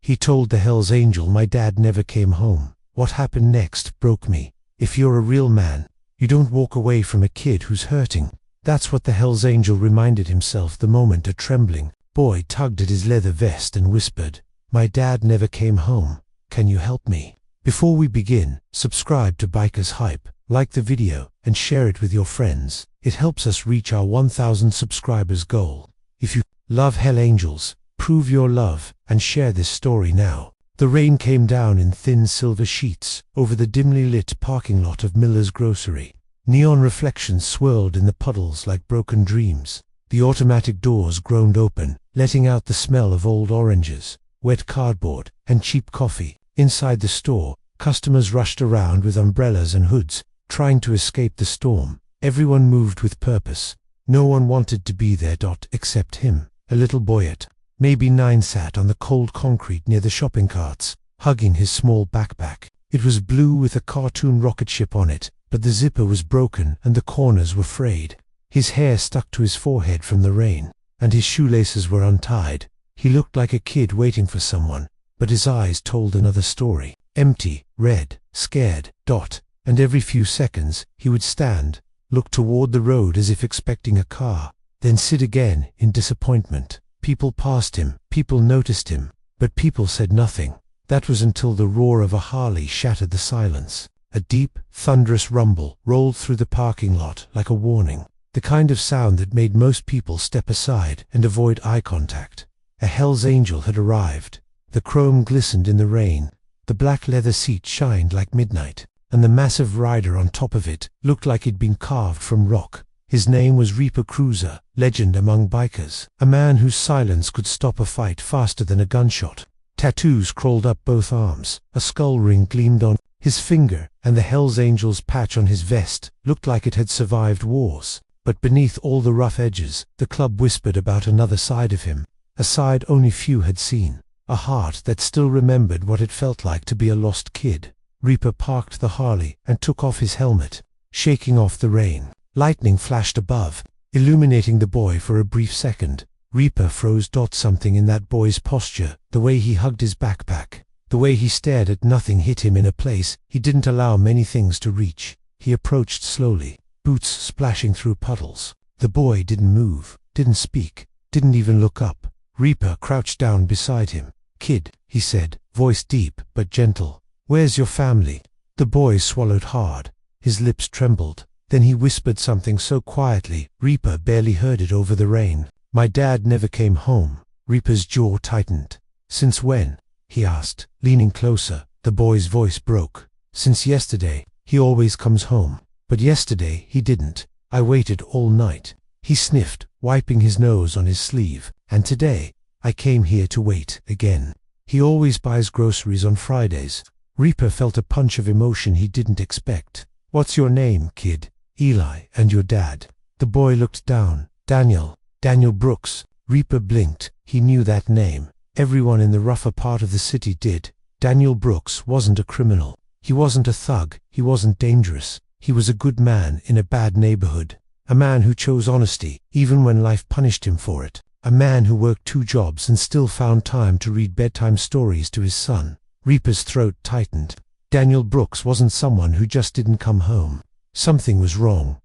He told the Hell's Angel my dad never came home. What happened next broke me. If you're a real man, you don't walk away from a kid who's hurting. That's what the Hell's Angel reminded himself the moment a trembling boy tugged at his leather vest and whispered, "My dad never came home. Can you help me?" Before we begin, subscribe to Bikers Hype, like the video, and share it with your friends. It helps us reach our 1,000 subscribers goal. If you love Hell Angels, prove your love and share this story now. The rain came down in thin silver sheets over the dimly lit parking lot of Miller's Grocery. Neon reflections swirled in the puddles like broken dreams. The automatic doors groaned open, letting out the smell of old oranges, wet cardboard, and cheap coffee. Inside the store, customers rushed around with umbrellas and hoods, trying to escape the storm. Everyone moved with purpose. No one wanted to be there. Except him. A little boy at maybe 9 sat on the cold concrete near the shopping carts, hugging his small backpack. It was blue with a cartoon rocket ship on it, but the zipper was broken and the corners were frayed. His hair stuck to his forehead from the rain, and his shoelaces were untied. He looked like a kid waiting for someone, but his eyes told another story. Empty, red, scared. And every few seconds, he would stand, look toward the road as if expecting a car, then sit again in disappointment. People passed him, people noticed him, but people said nothing. That was until the roar of a Harley shattered the silence. A deep, thunderous rumble rolled through the parking lot like a warning, the kind of sound that made most people step aside and avoid eye contact. A Hell's Angel had arrived. The chrome glistened in the rain, the black leather seat shined like midnight, and the massive rider on top of it looked like he'd been carved from rock. His name was Reaper Cruiser, legend among bikers, a man whose silence could stop a fight faster than a gunshot. Tattoos crawled up both arms, a skull ring gleamed on his finger, and the Hell's Angel's patch on his vest looked like it had survived wars. But beneath all the rough edges, the club whispered about another side of him, a side only few had seen, a heart that still remembered what it felt like to be a lost kid. Reaper parked the Harley and took off his helmet, shaking off the rain. Lightning flashed above, illuminating the boy for a brief second. Reaper froze. Something in that boy's posture, the way he hugged his backpack, the way he stared at nothing hit him in a place he didn't allow many things to reach. He approached slowly, boots splashing through puddles. The boy didn't move, didn't speak, didn't even look up. Reaper crouched down beside him. "Kid," he said, voice deep but gentle, "where's your family?" The boy swallowed hard. His lips trembled. Then he whispered something so quietly, Reaper barely heard it over the rain. "My dad never came home." Reaper's jaw tightened. "Since when?" he asked, leaning closer. The boy's voice broke. "Since yesterday. He always comes home. But yesterday he didn't. I waited all night." He sniffed, wiping his nose on his sleeve. "And today, I came here to wait again. He always buys groceries on Fridays." Reaper felt a punch of emotion he didn't expect. "What's your name, kid?" "Eli. And your dad?" The boy looked down. Daniel Brooks." Reaper blinked. He knew that name. Everyone in the rougher part of the city did. Daniel Brooks wasn't a criminal. He wasn't a thug. He wasn't dangerous. He was a good man in a bad neighborhood. A man who chose honesty, even when life punished him for it. A man who worked 2 jobs and still found time to read bedtime stories to his son. Reaper's throat tightened. Daniel Brooks wasn't someone who just didn't come home. Something was wrong.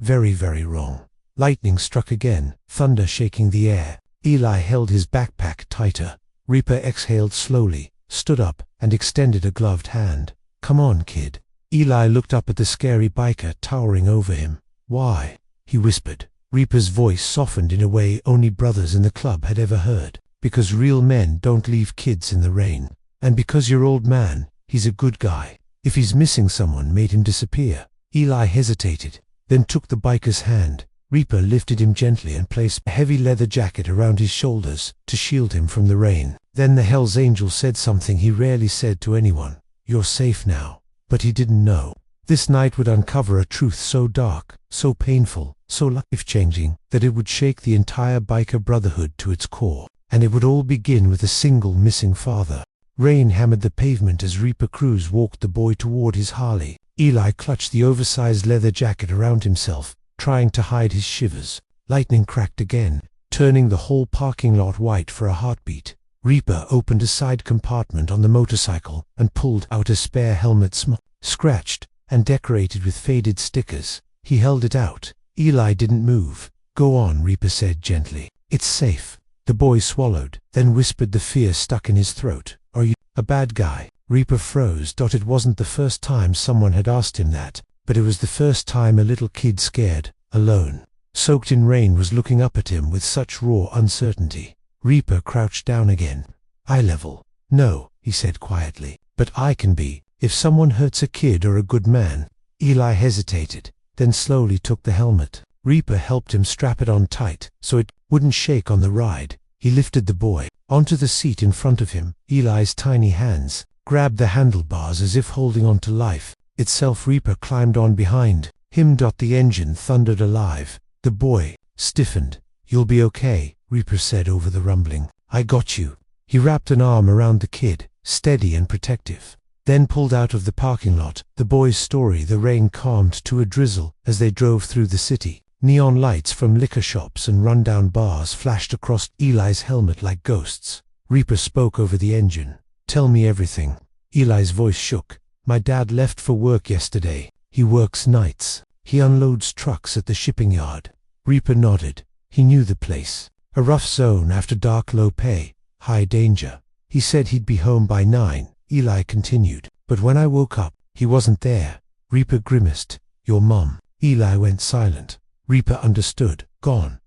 Very, very wrong. Lightning struck again, thunder shaking the air. Eli held his backpack tighter. Reaper exhaled slowly, stood up, and extended a gloved hand. "Come on, kid." Eli looked up at the scary biker towering over him. "Why?" he whispered. Reaper's voice softened in a way only brothers in the club had ever heard. "Because real men don't leave kids in the rain. And because your old man, he's a good guy. If he's missing someone made him disappear." Eli hesitated, then took the biker's hand. Reaper lifted him gently and placed a heavy leather jacket around his shoulders to shield him from the rain. Then the Hell's Angel said something he rarely said to anyone. "You're safe now." But he didn't know. This night would uncover a truth so dark, so painful, so life-changing, that it would shake the entire biker brotherhood to its core. And it would all begin with a single missing father. Rain hammered the pavement as Reaper Cruz walked the boy toward his Harley. Eli clutched the oversized leather jacket around himself, trying to hide his shivers. Lightning cracked again, turning the whole parking lot white for a heartbeat. Reaper opened a side compartment on the motorcycle and pulled out a spare helmet, scratched and decorated with faded stickers. He held it out. Eli didn't move. "Go on," Reaper said gently. "It's safe." The boy swallowed, then whispered, the fear stuck in his throat. "Are you a bad guy?" Reaper froze. It wasn't the first time someone had asked him that, but it was the first time a little kid, scared, alone, soaked in rain, was looking up at him with such raw uncertainty. Reaper crouched down again. "Eye level." "No," he said quietly, "but I can be, if someone hurts a kid or a good man." Eli hesitated, then slowly took the helmet. Reaper helped him strap it on tight, so it wouldn't shake on the ride. He lifted the boy onto the seat in front of him. Eli's tiny hands grabbed the handlebars as if holding on to life itself. Reaper climbed on behind him. The engine thundered alive. The boy stiffened. "You'll be okay," Reaper said over the rumbling. "I got you." He wrapped an arm around the kid, steady and protective, then pulled out of the parking lot. The boy's story. The rain calmed to a drizzle as they drove through the city. Neon lights from liquor shops and rundown bars flashed across Eli's helmet like ghosts. Reaper spoke over the engine. "Tell me everything." Eli's voice shook. "My dad left for work yesterday. He works nights. He unloads trucks at the shipping yard." Reaper nodded. He knew the place. A rough zone after dark, low pay, high danger. "He said he'd be home by 9, Eli continued. "But when I woke up, he wasn't there." Reaper grimaced. "Your mom?" Eli went silent. Reaper understood. Gone,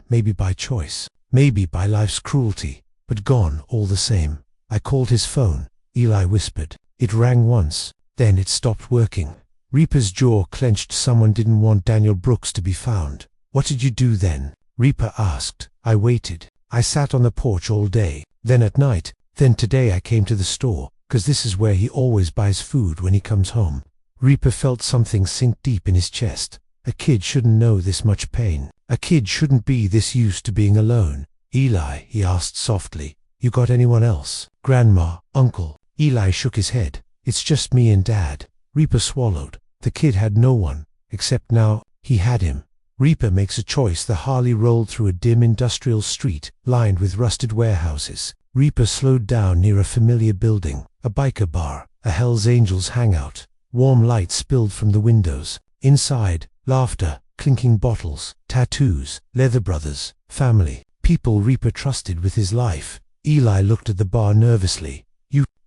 maybe by choice, maybe by life's cruelty, but gone all the same. "I called his phone," Eli whispered. "It rang once, then it stopped working." Reaper's jaw clenched. Someone didn't want Daniel Brooks to be found. "What did you do then?" Reaper asked. "I waited. I sat on the porch all day, then at night, then today I came to the store, 'cause this is where he always buys food when he comes home." Reaper felt something sink deep in his chest. A kid shouldn't know this much pain. A kid shouldn't be this used to being alone. "Eli," he asked softly, "you got anyone else? Grandma, uncle?" Eli shook his head. "It's just me and Dad." Reaper swallowed. The kid had no one, except now he had him. Reaper makes a choice. The Harley rolled through a dim industrial street, lined with rusted warehouses. Reaper slowed down near a familiar building, a biker bar, a Hells Angels hangout. Warm light spilled from the windows. Inside, laughter, clinking bottles, tattoos, leather brothers, family, people Reaper trusted with his life. Eli looked at the bar nervously.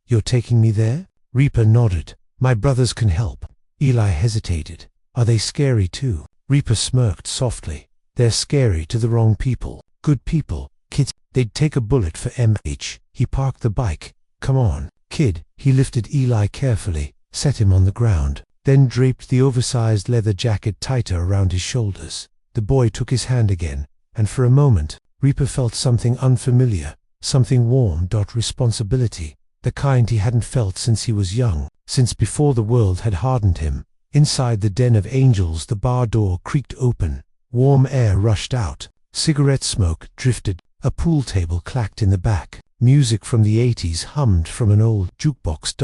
You're taking me there?" Reaper nodded. "My brothers can help." Eli hesitated. "Are they scary too?" Reaper smirked softly. "They're scary to the wrong people. Good people, kids, they'd take a bullet for MH. He parked the bike. "Come on, kid." He lifted Eli carefully, set him on the ground, then draped the oversized leather jacket tighter around his shoulders. The boy took his hand again, and for a moment, Reaper felt something unfamiliar, something warm. Responsibility, the kind he hadn't felt since he was young, since before the world had hardened him. Inside the den of angels, the bar door creaked open. Warm air rushed out. Cigarette smoke drifted. A pool table clacked in the back. Music from the 80s hummed from an old jukebox.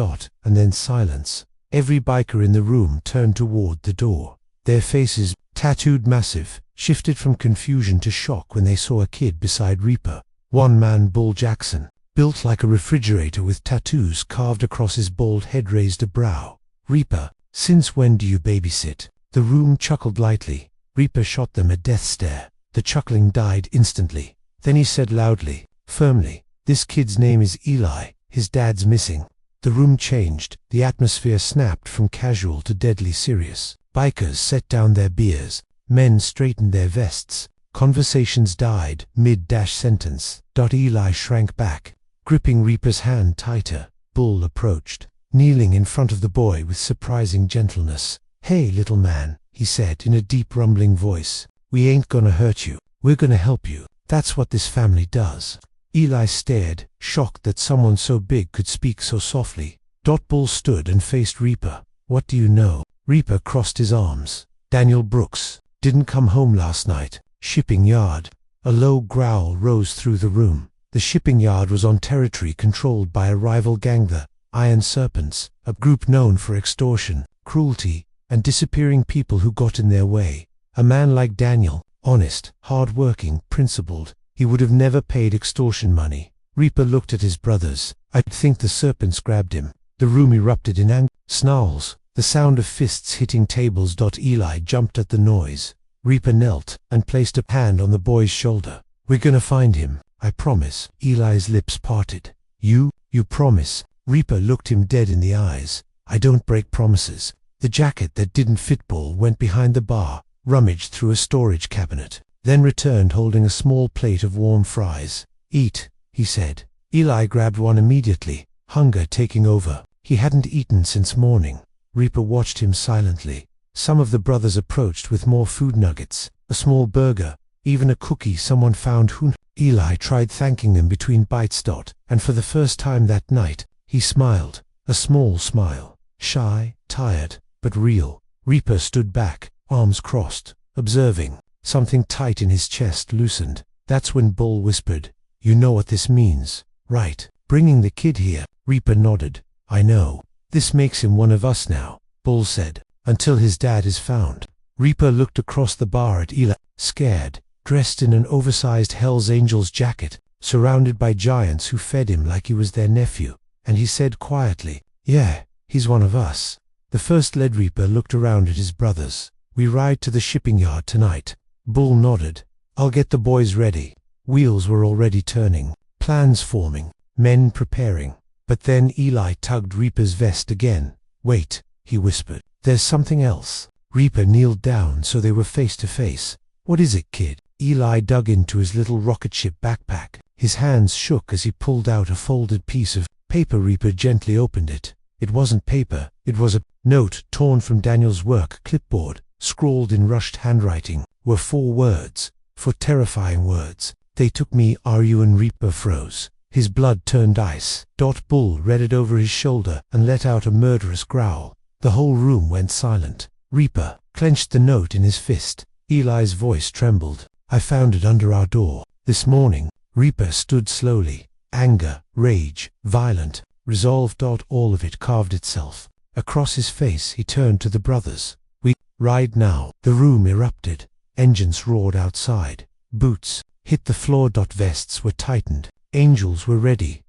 And then silence. Every biker in the room turned toward the door. Their faces, tattooed massive, shifted from confusion to shock when they saw a kid beside Reaper. One man, Bull Jackson, built like a refrigerator with tattoos carved across his bald head, raised a brow. "Reaper, since when do you babysit?" The room chuckled lightly. Reaper shot them a death stare. The chuckling died instantly. Then he said loudly, firmly, "This kid's name is Eli. His dad's missing." The room changed. The atmosphere snapped from casual to deadly serious. Bikers set down their beers. Men straightened their vests. Conversations died mid-sentence. Eli shrank back, gripping Reaper's hand tighter. Bull approached, kneeling in front of the boy with surprising gentleness. "Hey, little man," he said in a deep rumbling voice. "We ain't gonna hurt you. We're gonna help you. That's what this family does." Eli stared, shocked that someone so big could speak so softly. Bull stood and faced Reaper. "What do you know?" Reaper crossed his arms. "Daniel Brooks didn't come home last night. Shipping yard." A low growl rose through the room. The shipping yard was on territory controlled by a rival gang, the Iron Serpents, a group known for extortion, cruelty, and disappearing people who got in their way. A man like Daniel, honest, hard-working, principled, he would have never paid extortion money. Reaper looked at his brothers. I think the serpents grabbed him. The room erupted in anger. Snarls. The sound of fists hitting tables. Eli jumped at the noise. Reaper knelt and placed a hand on the boy's shoulder. We're gonna find him, I promise. Eli's lips parted. You promise? Reaper looked him dead in the eyes. I don't break promises. The jacket that didn't fit Bull went behind the bar, rummaged through a storage cabinet, then returned holding a small plate of warm fries. Eat, he said. Eli grabbed one immediately, hunger taking over. He hadn't eaten since morning. Reaper watched him silently. Some of the brothers approached with more food nuggets, a small burger, even a cookie someone found. Eli tried thanking them between bites. And for the first time that night, he smiled, a small smile, shy, tired, but real. Reaper stood back, arms crossed, observing. Something tight in his chest loosened. That's when Bull whispered, "You know what this means, right? Bringing the kid here." Reaper nodded. "I know. This makes him one of us now," Bull said, "until his dad is found." Reaper looked across the bar at Eli, scared, dressed in an oversized Hell's Angels jacket, surrounded by giants who fed him like he was their nephew, and he said quietly, "Yeah, he's one of us." The first lead Reaper looked around at his brothers. "We ride to the shipping yard tonight." Bull nodded. "I'll get the boys ready." Wheels were already turning, plans forming, men preparing. But then Eli tugged Reaper's vest again. "Wait," he whispered. "There's something else." Reaper kneeled down so they were face to face. "What is it, kid?" Eli dug into his little rocket ship backpack. His hands shook as he pulled out a folded piece of paper. Reaper gently opened it. It wasn't paper, it was a note torn from Daniel's work clipboard. Scrawled in rushed handwriting were 4 words, 4 terrifying words. "They took me, R.U." and Reaper froze. His blood turned ice. Bull read it over his shoulder and let out a murderous growl. The whole room went silent. Reaper clenched the note in his fist. Eli's voice trembled. "I found it under our door this morning." Reaper stood slowly. Anger, rage, violent, resolve. All of it carved itself across his face. He turned to the brothers. "We ride now." The room erupted. Engines roared outside. Boots hit the floor. Vests were tightened. Angels were ready.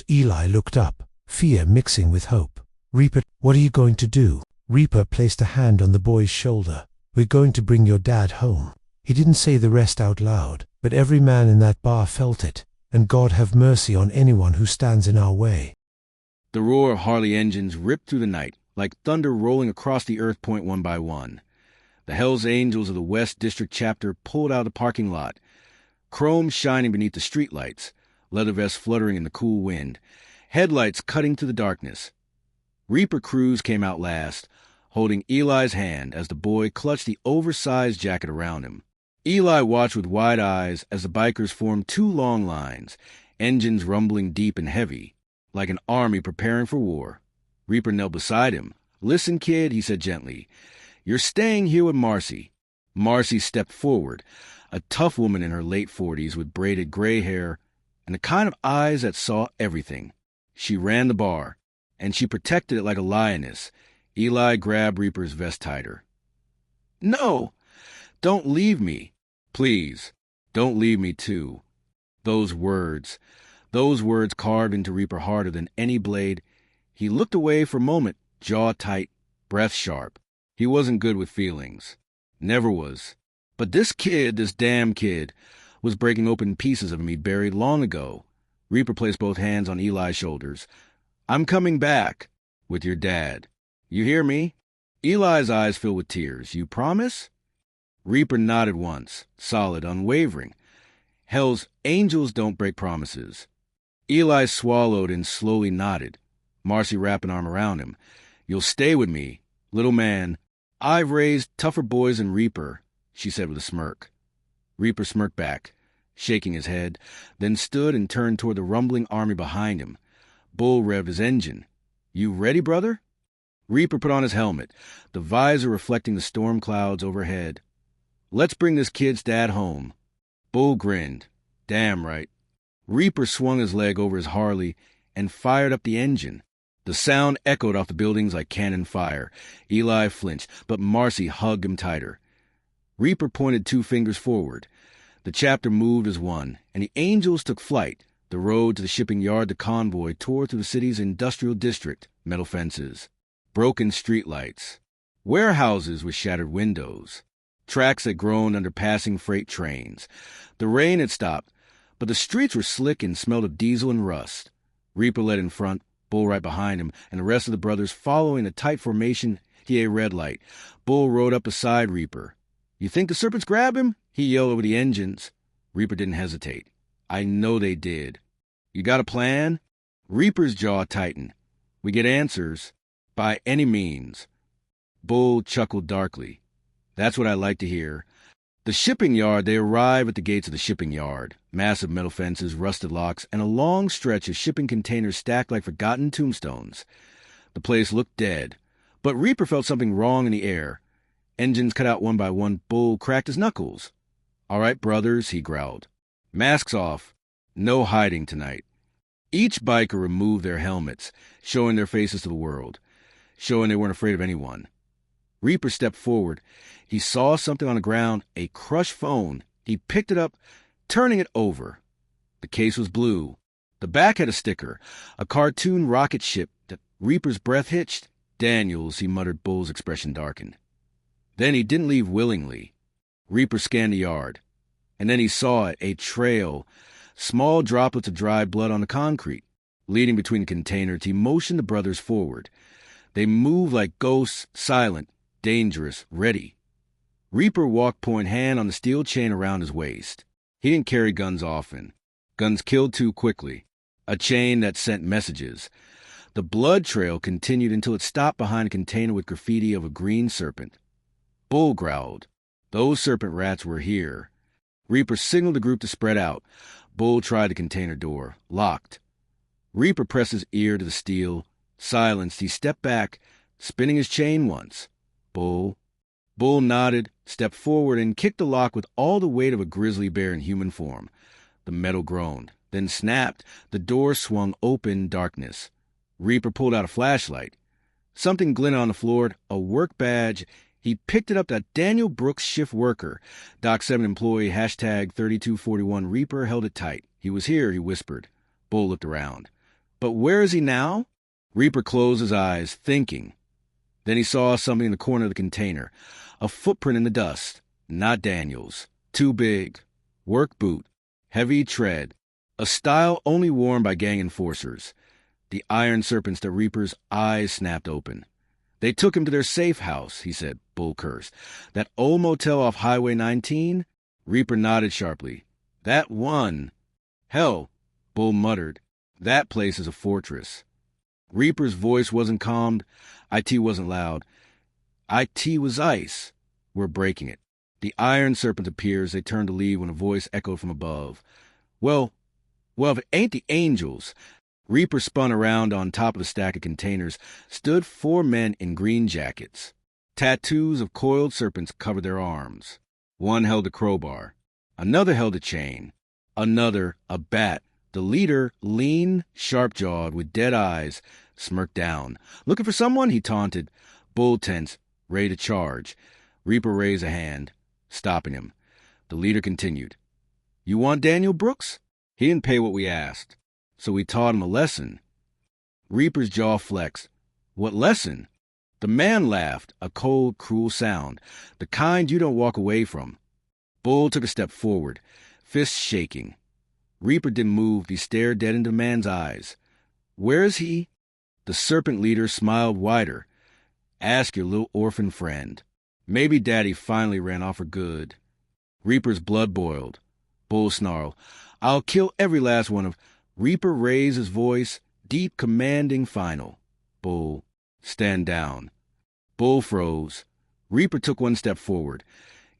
Eli looked up, fear mixing with hope. "Reaper, what are you going to do?" Reaper placed a hand on the boy's shoulder. "We're going to bring your dad home." He didn't say the rest out loud, but every man in that bar felt it. And God have mercy on anyone who stands in our way. The roar of Harley engines ripped through the night, like thunder rolling across the earth point one by one. The Hells Angels of the West District chapter pulled out of the parking lot, chrome shining beneath the streetlights, leather vests fluttering in the cool wind, headlights cutting through the darkness. Reaper Cruz came out last, holding Eli's hand as the boy clutched the oversized jacket around him. Eli watched with wide eyes as the bikers formed 2 long lines, engines rumbling deep and heavy, like an army preparing for war. Reaper knelt beside him. "Listen, kid," he said gently. "You're staying here with Marcy." Marcy stepped forward, a tough woman in her late 40s with braided gray hair and the kind of eyes that saw everything. She ran the bar, and she protected it like a lioness. Eli grabbed Reaper's vest tighter. "No! Don't leave me. Please, don't leave me too." Those words carved into Reaper harder than any blade. He looked away for a moment, jaw tight, breath sharp. He wasn't good with feelings. Never was. But this damn kid, was breaking open pieces of him he'd buried long ago. Reaper placed both hands on Eli's shoulders. "I'm coming back. With your dad. You hear me?" Eli's eyes filled with tears. "You promise?" Reaper nodded once, solid, unwavering. Hell's Angels don't break promises. Eli swallowed and slowly nodded. Marcy wrapped an arm around him. "You'll stay with me, little man. I've raised tougher boys than Reaper," she said with a smirk. Reaper smirked back, shaking his head, then stood and turned toward the rumbling army behind him. Bull revved his engine. "You ready, brother?" Reaper put on his helmet, the visor reflecting the storm clouds overhead. "Let's bring this kid's dad home." Bull grinned. "Damn right." Reaper swung his leg over his Harley and fired up the engine. The sound echoed off the buildings like cannon fire. Eli flinched, but Marcy hugged him tighter. Reaper pointed 2 fingers forward. The chapter moved as one, and the Angels took flight, The road to the shipping yard, the convoy tore through the city's industrial district, metal fences, broken streetlights, warehouses with shattered windows, tracks that groaned under passing freight trains. The rain had stopped, but the streets were slick and smelled of diesel and rust. Reaper led in front, Bull right behind him, and the rest of the brothers following a tight formation. He a red light. Bull rode up beside Reaper. "You think the serpents grab him?" he yelled over the engines. Reaper didn't hesitate. "I know they did." "You got a plan?" Reaper's jaw tightened. "We get answers. By any means." Bull chuckled darkly. "That's what I like to hear." The shipping yard, they arrive at the gates of the shipping yard. Massive metal fences, rusted locks, and a long stretch of shipping containers stacked like forgotten tombstones. The place looked dead, but Reaper felt something wrong in the air. Engines cut out one by one. Bull cracked his knuckles. "All right, brothers," he growled. "Masks off. No hiding tonight." Each biker removed their helmets, showing their faces to the world, showing they weren't afraid of anyone. Reaper stepped forward. He saw something on the ground, a crushed phone. He picked it up, turning it over. The case was blue. The back had a sticker, a cartoon rocket ship. That Reaper's breath hitched. "Daniels," he muttered. Bull's expression darkened. Then he didn't leave willingly. Reaper scanned the yard, and then he saw it, a trail, small droplets of dried blood on the concrete. Leading between the containers, he motioned the brothers forward. They moved like ghosts, silent, dangerous, ready. Reaper walked point hand on the steel chain around his waist. He didn't carry guns often. Guns killed too quickly. A chain that sent messages. The blood trail continued until it stopped behind a container with graffiti of a green serpent. Bull growled. Those serpent rats were here. Reaper signaled the group to spread out. Bull tried the container door. Locked. Reaper pressed his ear to the steel. Silenced, he stepped back, spinning his chain once. Bull. Bull nodded, stepped forward, and kicked the lock with all the weight of a grizzly bear in human form. The metal groaned, then snapped. The door swung open, darkness. Reaper pulled out a flashlight. Something glinted on the floor, a work badge. He picked it up. That Daniel Brooks shift worker. Dock 7 employee, hashtag 3241. Reaper held it tight. "He was here," he whispered. Bull looked around. "But where is he now?" Reaper closed his eyes, thinking. Then he saw something in the corner of the container. A footprint in the dust. Not Daniel's. Too big. Work boot. Heavy tread. A style only worn by gang enforcers. The iron serpents that Reaper's eyes snapped open. "They took him to their safe house," he said. Bull cursed. "That old motel off Highway 19? Reaper nodded sharply. "That one." "Hell," Bull muttered. "That place is a fortress." Reaper's voice wasn't calmed. IT wasn't loud. IT was ice. "We're breaking it." The iron serpent appeared as they turned to leave when a voice echoed from above. Well, if it ain't the angels." Reaper spun around. On top of the stack of containers stood 4 men in green jackets. Tattoos of coiled serpents covered their arms. One held a crowbar. Another held a chain. Another, a bat. The leader, lean, sharp-jawed, with dead eyes, smirked down. "Looking for someone?" he taunted. Bull tense, ready to charge. Reaper raised a hand, stopping him. The leader continued. "You want Daniel Brooks? He didn't pay what we asked, so we taught him a lesson." Reaper's jaw flexed. "What lesson?" The man laughed, a cold, cruel sound, the kind you don't walk away from. Bull took a step forward, fists shaking. Reaper didn't move. He stared dead into the man's eyes. "Where is he?" The serpent leader smiled wider. "Ask your little orphan friend. Maybe Daddy finally ran off for good." Reaper's blood boiled. Bull snarled. "I'll kill every last one of—" Reaper raised his voice, deep, commanding, final. "Bull, stand down." Bull froze. Reaper took one step forward.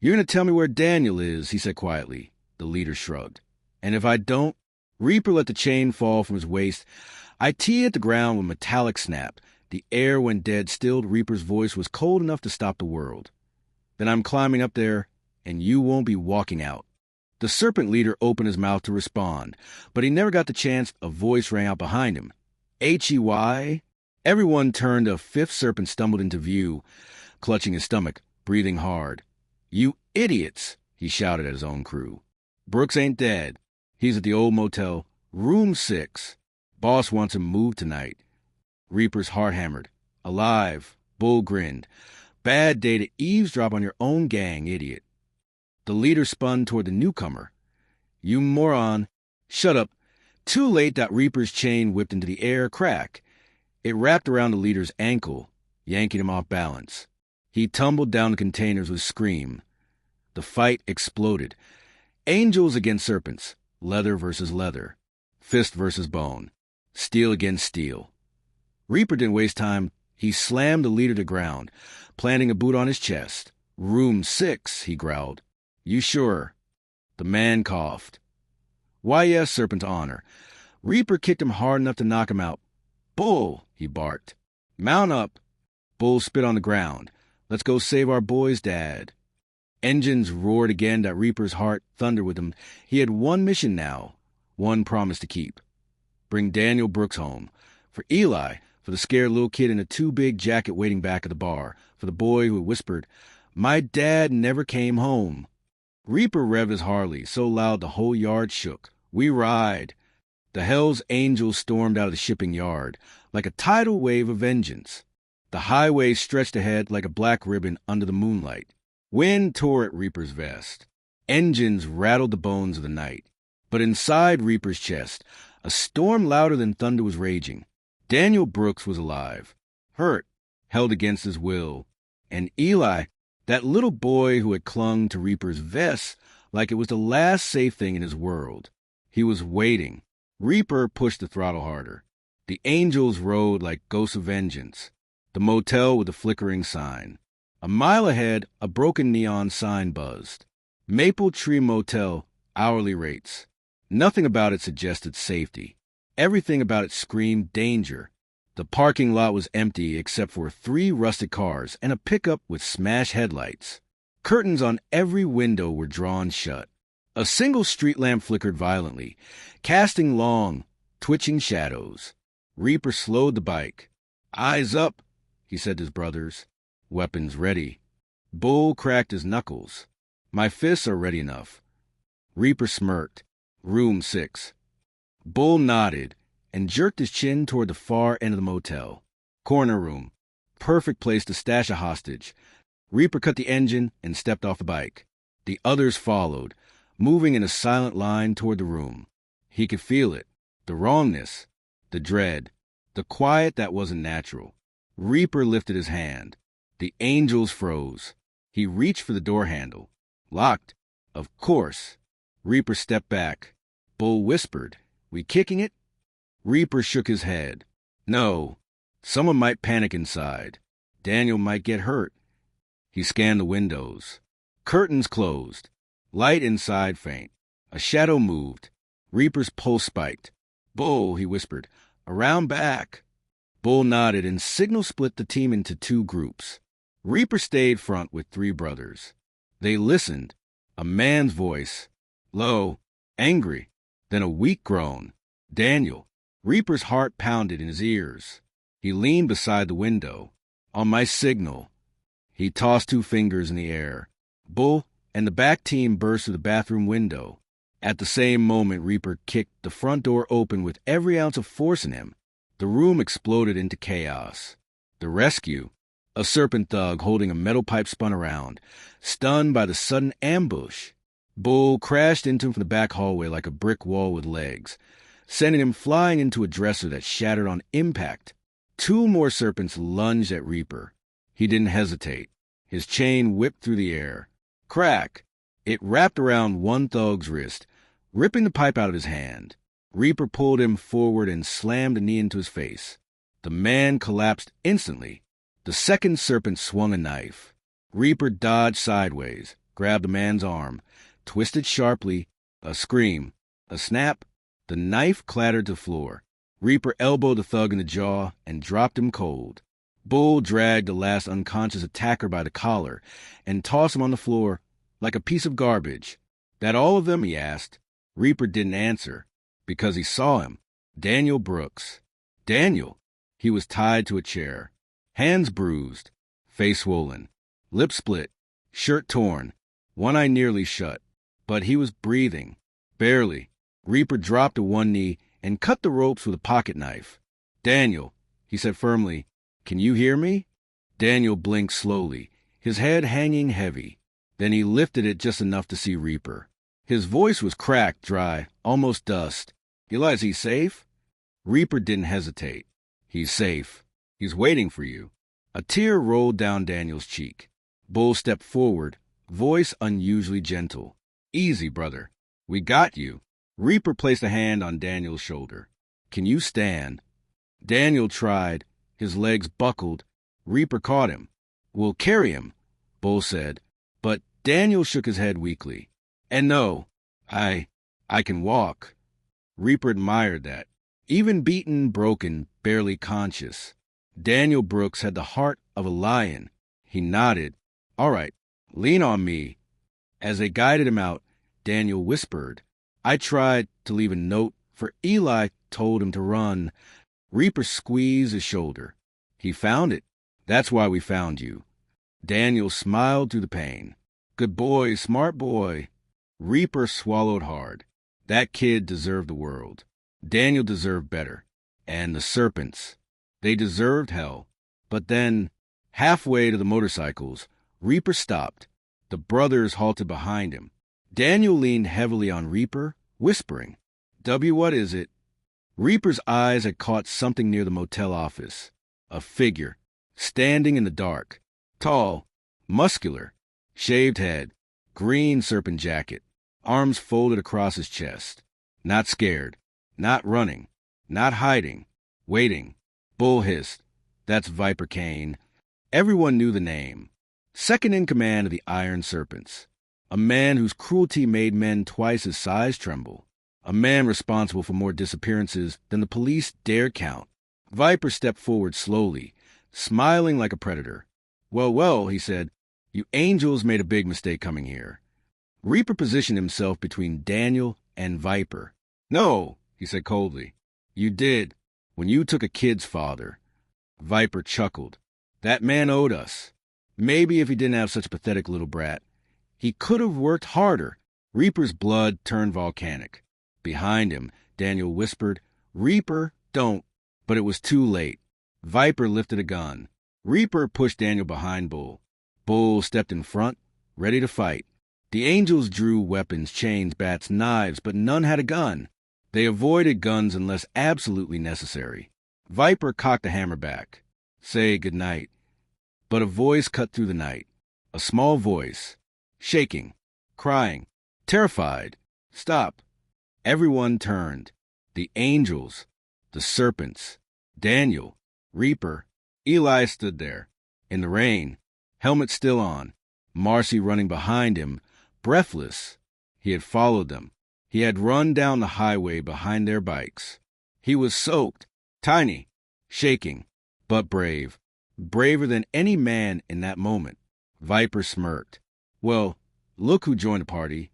"You're going to tell me where Daniel is," he said quietly. The leader shrugged. "And if I don't—" Reaper let the chain fall from his waist. IT hit the ground with metallic snap. The air went dead. Stilled. Reaper's voice was cold enough to stop the world. "Then I'm climbing up there, and you won't be walking out." The serpent leader opened his mouth to respond, but he never got the chance. A voice rang out behind him. "HEY?" Everyone turned. A 5th serpent stumbled into view, clutching his stomach, breathing hard. "You idiots!" he shouted at his own crew. "Brooks ain't dead. He's at the old motel Room 6. Boss wants him moved tonight. Reaper's heart hammered. Alive. Bull grinned. Bad day to eavesdrop on your own gang, idiot. The leader spun toward the newcomer. You moron. Shut up. Too late. Reaper's chain whipped into the air, crack. It wrapped around the leader's ankle, yanking him off balance. He tumbled down the containers with a scream. The fight exploded. Angels against serpents. Leather versus leather. Fist versus bone. Steel against steel. Reaper didn't waste time. He slammed the leader to ground, planting a boot on his chest. Room 6, he growled. You sure? The man coughed. Why, yes, serpent to honor. Reaper kicked him hard enough to knock him out. Bull, he barked. Mount up. Bull spit on the ground. Let's go save our boy's dad. Engines roared again. Reaper's heart thundered with him. He had one mission now, one promise to keep. Bring Daniel Brooks home. For Eli, for the scared little kid in a too-big jacket waiting back at the bar, for the boy who whispered, My dad never came home. Reaper revved his Harley so loud the whole yard shook. We ride. The Hell's Angels stormed out of the shipping yard like a tidal wave of vengeance. The highway stretched ahead like a black ribbon under the moonlight. Wind tore at Reaper's vest. Engines rattled the bones of the night. But inside Reaper's chest, a storm louder than thunder was raging. Daniel Brooks was alive, hurt, held against his will. And Eli, that little boy who had clung to Reaper's vest like it was the last safe thing in his world. He was waiting. Reaper pushed the throttle harder. The angels rode like ghosts of vengeance. The motel with the flickering sign. A mile ahead, a broken neon sign buzzed. Maple Tree Motel, hourly rates. Nothing about it suggested safety. Everything about it screamed danger. The parking lot was empty except for 3 rusted cars and a pickup with smashed headlights. Curtains on every window were drawn shut. A single street lamp flickered violently, casting long, twitching shadows. Reaper slowed the bike. Eyes up, he said to his brothers. Weapons ready. Bull cracked his knuckles. My fists are ready enough. Reaper smirked. Room 6. Bull nodded and jerked his chin toward the far end of the motel. Corner room. Perfect place to stash a hostage. Reaper cut the engine and stepped off the bike. The others followed, moving in a silent line toward the room. He could feel it. The wrongness. The dread. The quiet that wasn't natural. Reaper lifted his hand. The angels froze. He reached for the door handle. Locked. Of course. Reaper stepped back. Bull whispered, We kicking it? Reaper shook his head. No. Someone might panic inside. Daniel might get hurt. He scanned the windows. Curtains closed. Light inside faint. A shadow moved. Reaper's pulse spiked. Bull, he whispered. Around back. Bull nodded and signal split the team into 2 groups. Reaper stayed front with 3 brothers. They listened. A man's voice. Low. Angry. Then a weak groan. Daniel. Reaper's heart pounded in his ears. He leaned beside the window. On my signal. He tossed 2 fingers in the air. Bull and the back team burst through the bathroom window. At the same moment, Reaper kicked the front door open with every ounce of force in him. The room exploded into chaos. The rescue. A serpent thug holding a metal pipe spun around, stunned by the sudden ambush. Bull crashed into him from the back hallway like a brick wall with legs, sending him flying into a dresser that shattered on impact. 2 more serpents lunged at Reaper. He didn't hesitate. His chain whipped through the air. Crack! It wrapped around one thug's wrist, ripping the pipe out of his hand. Reaper pulled him forward and slammed a knee into his face. The man collapsed instantly. The second serpent swung a knife. Reaper dodged sideways, grabbed the man's arm, twisted sharply, a scream, a snap. The knife clattered to the floor. Reaper elbowed the thug in the jaw and dropped him cold. Bull dragged the last unconscious attacker by the collar and tossed him on the floor like a piece of garbage. That all of them? He asked. Reaper didn't answer because he saw him. Daniel Brooks. Daniel. He was tied to a chair. Hands bruised, face swollen, lips split, shirt torn, one eye nearly shut. But he was breathing. Barely. Reaper dropped to one knee and cut the ropes with a pocket knife. "Daniel," he said firmly, "can you hear me?" Daniel blinked slowly, his head hanging heavy. Then he lifted it just enough to see Reaper. His voice was cracked, dry, almost dust. "Eli, is he safe?" Reaper didn't hesitate. "He's safe. He's waiting for you." A tear rolled down Daniel's cheek. Bull stepped forward, voice unusually gentle. "Easy, brother. We got you." Reaper placed a hand on Daniel's shoulder. "Can you stand?" Daniel tried. His legs buckled. Reaper caught him. "We'll carry him," Bull said. But Daniel shook his head weakly. "And no, I can walk." Reaper admired that. Even beaten, broken, barely conscious, Daniel Brooks had the heart of a lion. He nodded. "All right, lean on me." As they guided him out, Daniel whispered, "I tried to leave a note, for Eli told him to run." Reaper squeezed his shoulder. "He found it. That's why we found you." Daniel smiled through the pain. "Good boy, smart boy." Reaper swallowed hard. That kid deserved the world. Daniel deserved better. And the serpents. They deserved hell. But then, halfway to the motorcycles, Reaper stopped. The brothers halted behind him. Daniel leaned heavily on Reaper, whispering, "W, what is it?" Reaper's eyes had caught something near the motel office. A figure, standing in the dark. Tall, muscular, shaved head, green serpent jacket, arms folded across his chest. Not scared, not running, not hiding, waiting. Bull hissed, "That's Viper Kane." Everyone knew the name. Second in command of the Iron Serpents. A man whose cruelty made men twice his size tremble. A man responsible for more disappearances than the police dared count. Viper stepped forward slowly, smiling like a predator. "Well, well," he said, "you angels made a big mistake coming here." Reaper positioned himself between Daniel and Viper. "No," he said coldly. "You did, when you took a kid's father." Viper chuckled. "That man owed us. Maybe if he didn't have such a pathetic little brat, he could have worked harder." Reaper's blood turned volcanic. Behind him, Daniel whispered, "Reaper, don't." But it was too late. Viper lifted a gun. Reaper pushed Daniel behind Bull. Bull stepped in front, ready to fight. The angels drew weapons, chains, bats, knives, but none had a gun. They avoided guns unless absolutely necessary. Viper cocked the hammer back. "Say good night." But a voice cut through the night. A small voice. Shaking. Crying. Terrified. "Stop." Everyone turned. The angels. The serpents. Daniel. Reaper. Eli stood there. In the rain. Helmet still on. Marcy running behind him. Breathless. He had followed them. He had run down the highway behind their bikes. He was soaked. Tiny. Shaking. But brave. Braver than any man in that moment. Viper smirked. "Well, look who joined the party."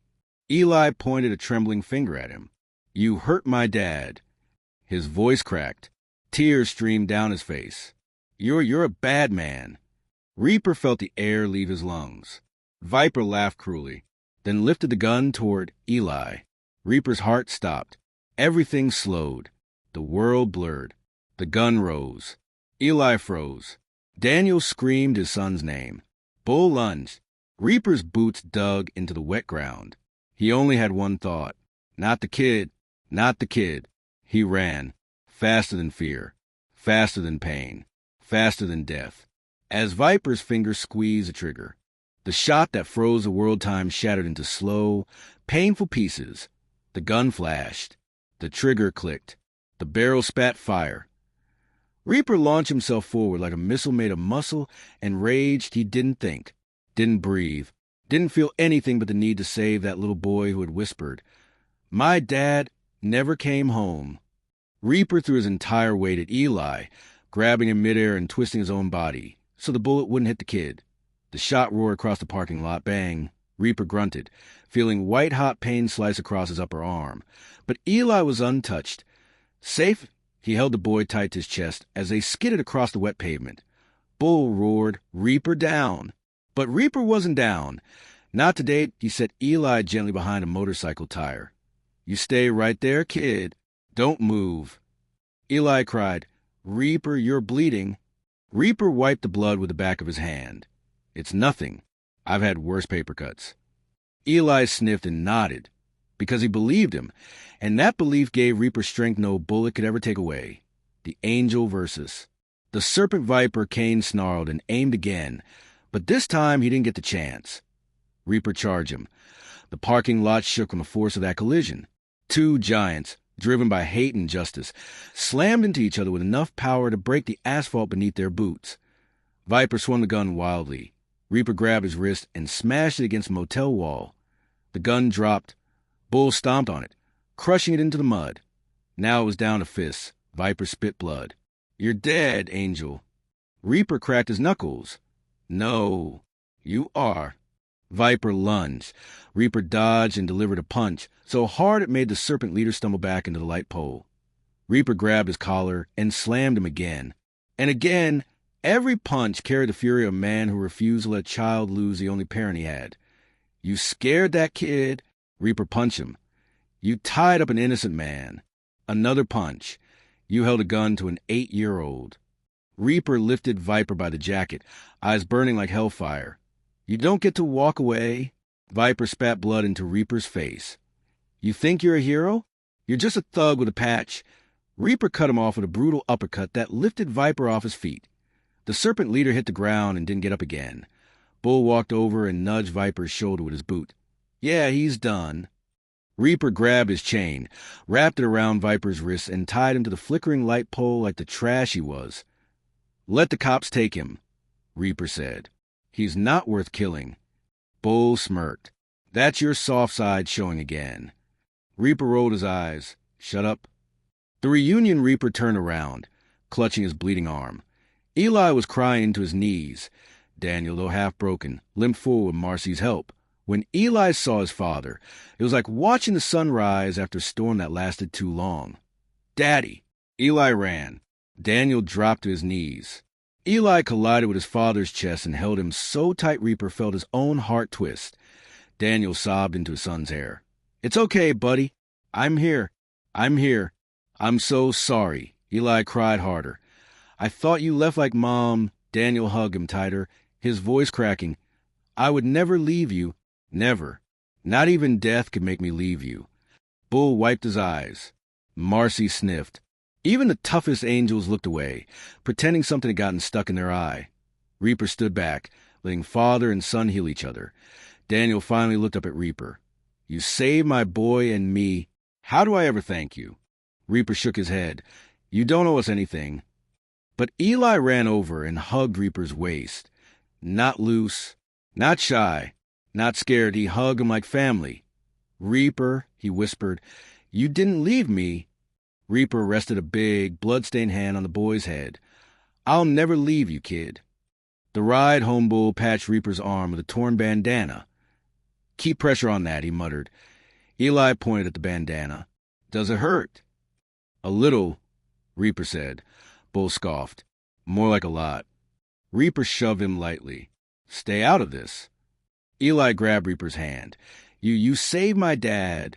Eli pointed a trembling finger at him. "You hurt my dad." His voice cracked. Tears streamed down his face. You're a bad man." Reaper felt the air leave his lungs. Viper laughed cruelly, then lifted the gun toward Eli. Reaper's heart stopped. Everything slowed. The world blurred. The gun rose. Eli froze. Daniel screamed his son's name. Bull lunged. Reaper's boots dug into the wet ground. He only had one thought. Not the kid. Not the kid. He ran. Faster than fear. Faster than pain. Faster than death. As Viper's fingers squeezed the trigger, the shot that froze the world time shattered into slow, painful pieces. The gun flashed. The trigger clicked. The barrel spat fire. Reaper launched himself forward like a missile made of muscle and raged. He didn't think, didn't breathe, didn't feel anything but the need to save that little boy who had whispered, "My dad never came home." Reaper threw his entire weight at Eli, grabbing him midair and twisting his own body so the bullet wouldn't hit the kid. The shot roared across the parking lot. Bang. Reaper grunted, feeling white-hot pain slice across his upper arm. But Eli was untouched. Safe, he held the boy tight to his chest as they skidded across the wet pavement. Bull roared, "Reaper down." But Reaper wasn't down. Not to date. He set Eli gently behind a motorcycle tire. You stay right there, kid. Don't move. Eli cried, Reaper, you're bleeding. Reaper wiped the blood with the back of his hand. It's nothing. I've had worse paper cuts. Eli sniffed and nodded, because he believed him, and that belief gave Reaper strength no bullet could ever take away. The angel versus. The serpent viper Cain snarled and aimed again, but this time he didn't get the chance. Reaper charged him. The parking lot shook from the force of that collision. Two giants, driven by hate and justice, slammed into each other with enough power to break the asphalt beneath their boots. Viper swung the gun wildly. Reaper grabbed his wrist and smashed it against the motel wall. The gun dropped. Bull stomped on it, crushing it into the mud. Now it was down to fists. Viper spit blood. You're dead, Angel. Reaper cracked his knuckles. No, you are. Viper lunged. Reaper dodged and delivered a punch, so hard it made the serpent leader stumble back into the light pole. Reaper grabbed his collar and slammed him again. And again, every punch carried the fury of a man who refused to let a child lose the only parent he had. You scared that kid? Reaper punched him. You tied up an innocent man. Another punch. You held a gun to an 8-year-old. Reaper lifted Viper by the jacket, eyes burning like hellfire. You don't get to walk away. Viper spat blood into Reaper's face. You think you're a hero? You're just a thug with a patch. Reaper cut him off with a brutal uppercut that lifted Viper off his feet. The serpent leader hit the ground and didn't get up again. Bull walked over and nudged Viper's shoulder with his boot. Yeah, he's done. Reaper grabbed his chain, wrapped it around Viper's wrists, and tied him to the flickering light pole like the trash he was. Let the cops take him, Reaper said. He's not worth killing. Bull smirked. That's your soft side showing again. Reaper rolled his eyes. Shut up. The reunion Reaper turned around, clutching his bleeding arm. Eli was crying into his knees. Daniel, though half broken, limped forward with Marcy's help. When Eli saw his father, it was like watching the sun rise after a storm that lasted too long. Daddy! Eli ran. Daniel dropped to his knees. Eli collided with his father's chest and held him so tight Reaper felt his own heart twist. Daniel sobbed into his son's hair. It's okay, buddy. I'm here. I'm here. I'm so sorry. Eli cried harder. I thought you left like Mom. Daniel hugged him tighter, his voice cracking. I would never leave you. Never. Not even death could make me leave you. Bull wiped his eyes. Marcy sniffed. Even the toughest angels looked away, pretending something had gotten stuck in their eye. Reaper stood back, letting father and son heal each other. Daniel finally looked up at Reaper. You saved my boy and me. How do I ever thank you? Reaper shook his head. You don't owe us anything. But Eli ran over and hugged Reaper's waist. Not loose, not shy, not scared. He hugged him like family. Reaper, he whispered, you didn't leave me. Reaper rested a big, blood-stained hand on the boy's head. I'll never leave you, kid. The ride home Bull patched Reaper's arm with a torn bandana. Keep pressure on that, he muttered. Eli pointed at the bandana. Does it hurt? A little, Reaper said. Bull scoffed. More like a lot. Reaper shoved him lightly. Stay out of this. Eli grabbed Reaper's hand. You saved my dad.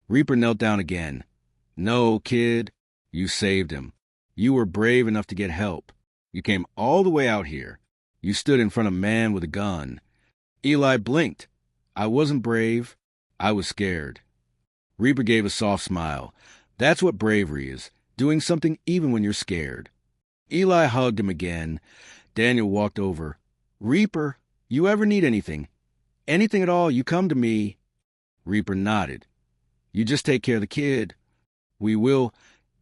Reaper knelt down again. No, kid. You saved him. You were brave enough to get help. You came all the way out here. You stood in front of a man with a gun. Eli blinked. I wasn't brave. I was scared. Reaper gave a soft smile. That's what bravery is, doing something even when you're scared. Eli hugged him again. Daniel walked over. Reaper, you ever need anything? Anything at all, you come to me. Reaper nodded. You just take care of the kid. We will,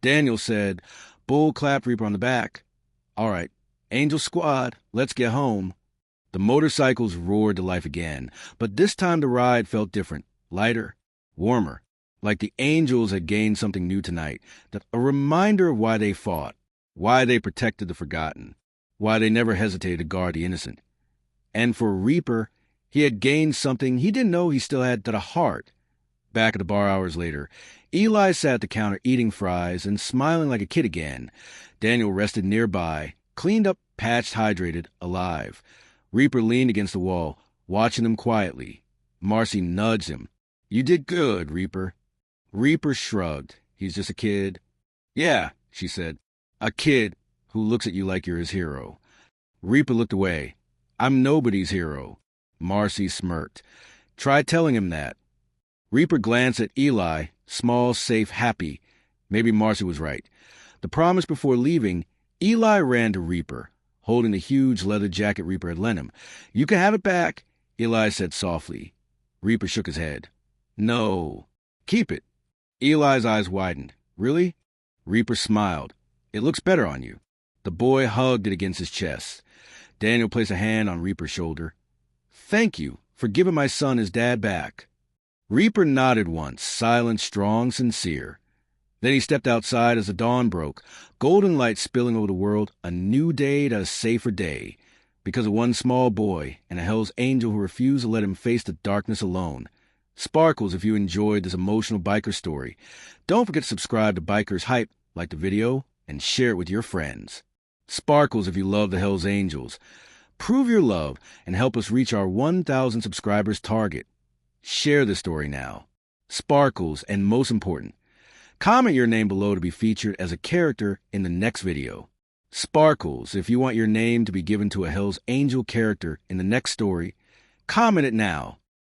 Daniel said. Bull clapped Reaper on the back. All right, Angel Squad, let's get home. The motorcycles roared to life again, but this time the ride felt different, lighter, warmer, like the angels had gained something new tonight, that a reminder of why they fought, why they protected the forgotten, why they never hesitated to guard the innocent. And for Reaper, he had gained something he didn't know he still had to the heart. Back at the bar hours later, Eli sat at the counter eating fries and smiling like a kid again. Daniel rested nearby, cleaned up, patched, hydrated, alive. Reaper leaned against the wall, watching them quietly. Marcy nudged him. You did good, Reaper. Reaper shrugged. He's just a kid. Yeah, she said. A kid who looks at you like you're his hero. Reaper looked away. I'm nobody's hero. Marcy smirked. Try telling him that. Reaper glanced at Eli, small, safe, happy. Maybe Marcy was right. The promise before leaving, Eli ran to Reaper, holding the huge leather jacket Reaper had lent him. You can have it back, Eli said softly. Reaper shook his head. No. Keep it. Eli's eyes widened. Really? Reaper smiled. It looks better on you. The boy hugged it against his chest. Daniel placed a hand on Reaper's shoulder. Thank you for giving my son his dad back. Reaper nodded once, silent, strong, sincere. Then he stepped outside as the dawn broke, golden light spilling over the world, a new day to a safer day, because of one small boy and a Hell's Angel who refused to let him face the darkness alone. Sparkles if you enjoyed this emotional biker story. Don't forget to subscribe to Bikers Hype, like the video, and share it with your friends. Sparkles if you love the Hell's Angels. Prove your love and help us reach our 1,000 subscribers target. Share the story now. Sparkles, and most important, comment your name below to be featured as a character in the next video. Sparkles, if you want your name to be given to a Hell's Angel character in the next story, comment it now.